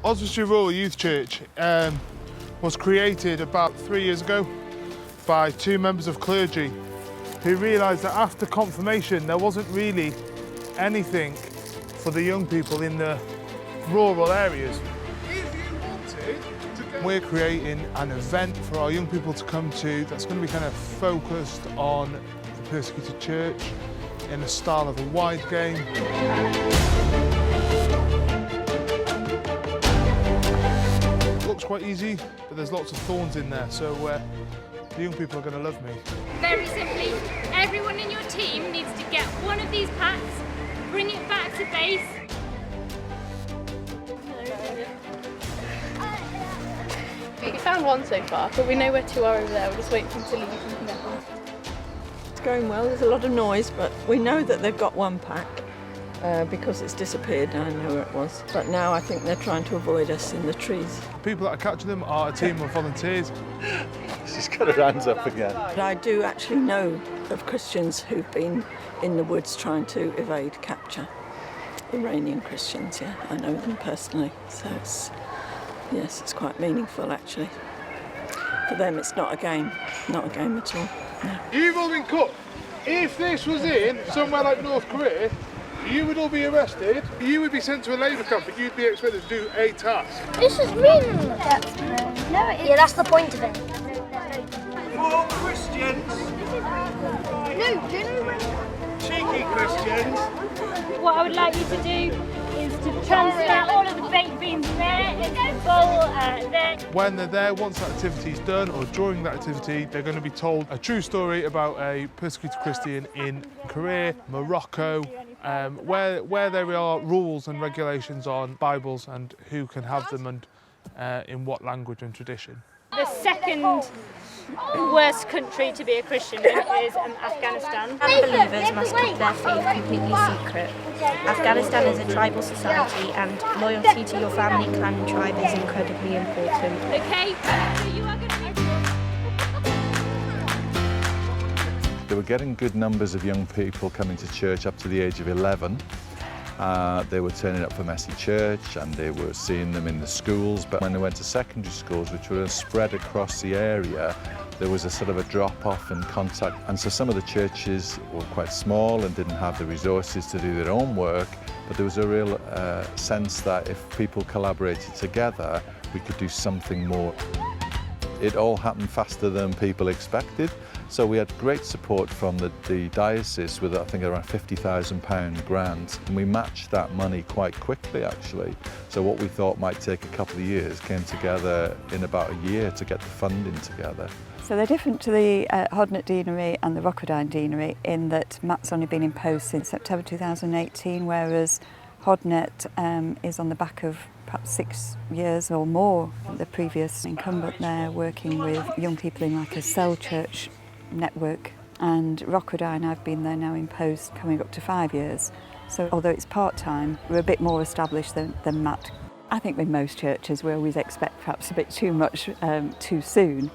Oswestry Rural Youth Church was created about 3 years ago by two members of clergy who realised that after confirmation there wasn't really anything for the young people in the rural areas. We're creating an event for our young people to come to that's going to be kind of focused on the persecuted church in the style of a wide game. It looks quite easy, but there's lots of thorns in there, so the young people are going to love me. Very simply, everyone in your team needs to get one of these packs, bring it back to base. We found one so far, but we know where two are over there. We're just waiting for them to leave and we can get one. It's going well. There's a lot of noise, but we know that they've got one pack because it's disappeared. I know where it was. But now I think they're trying to avoid us in the trees. The people that are catching them are a team of volunteers. She's got her hands up again. But I do actually know of Christians who've been in the woods trying to evade capture. Iranian Christians, yeah. I know them personally. So yes, it's quite meaningful actually. For them it's not a game at all. No. You've all been cut. If this was in somewhere like North Korea, you would all be arrested, you would be sent to a labour camp and you'd be expected to do a task. This is meaningless. No, yeah, that's the point of it. For Christians. No, genuine. Cheeky Christians. What I would like you to do is to transfer all of the baked beans there into the bowl there. When they're there, once that activity's done, or during that activity, they're going to be told a true story about a persecuted Christian in Korea, Morocco, where there are rules and regulations on Bibles and who can have them and in what language and tradition. The second worst country to be a Christian in is Afghanistan. Unbelievers must keep their faith completely secret. Afghanistan is a tribal society and loyalty to your family, clan and tribe is incredibly important. Okay, so you are going to be... They were getting good numbers of young people coming to church up to the age of 11. They were turning up for messy church and they were seeing them in the schools, but when they went to secondary schools, which were spread across the area, there was a sort of a drop-off in contact, and so some of the churches were quite small and didn't have the resources to do their own work, but there was a real sense that if people collaborated together, we could do something more. It all happened faster than people expected, so we had great support from the diocese with, I think, around £50,000 grant, and we matched that money quite quickly actually. So what we thought might take a couple of years came together in about a year to get the funding together. So they're different to the Hodnet Deanery and the Rockwoodine Deanery in that MAT's only been in post since September 2018, whereas Hodnet is on the back of perhaps 6 years or more. The previous incumbent there working with young people in like a cell church network, and Rockwoodine, I've been there now in post coming up to 5 years. So although it's part-time, we're a bit more established than MAT. I think with most churches we always expect perhaps a bit too much too soon.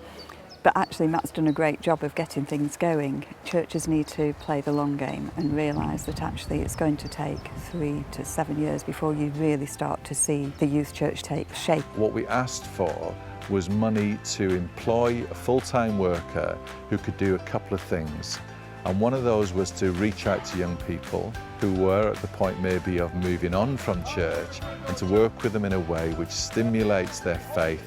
But actually Matt's done a great job of getting things going. Churches need to play the long game and realise that actually it's going to take 3 to 7 years before you really start to see the youth church take shape. What we asked for was money to employ a full-time worker who could do a couple of things. And one of those was to reach out to young people who were at the point maybe of moving on from church and to work with them in a way which stimulates their faith,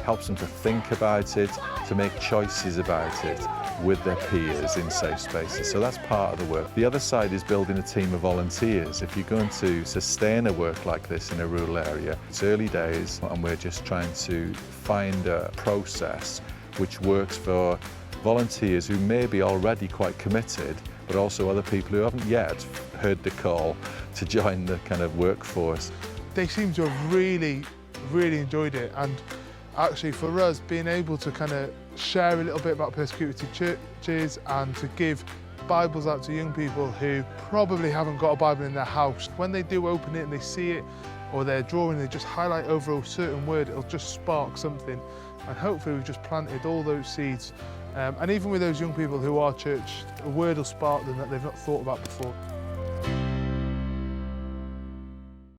helps them to think about it, to make choices about it with their peers in safe spaces. So that's part of the work. The other side is building a team of volunteers. If you're going to sustain a work like this in a rural area, it's early days and we're just trying to find a process which works for volunteers who may be already quite committed, but also other people who haven't yet heard the call to join the kind of workforce. They seem to have really enjoyed it, and actually for us being able to kind of share a little bit about persecuted churches and to give Bibles out to young people who probably haven't got a Bible in their house. When they do open it and they see it, or they're drawing, they just highlight over a certain word, it'll just spark something. And hopefully we've just planted all those seeds. And even with those young people who are church, a word will spark them that they've not thought about before.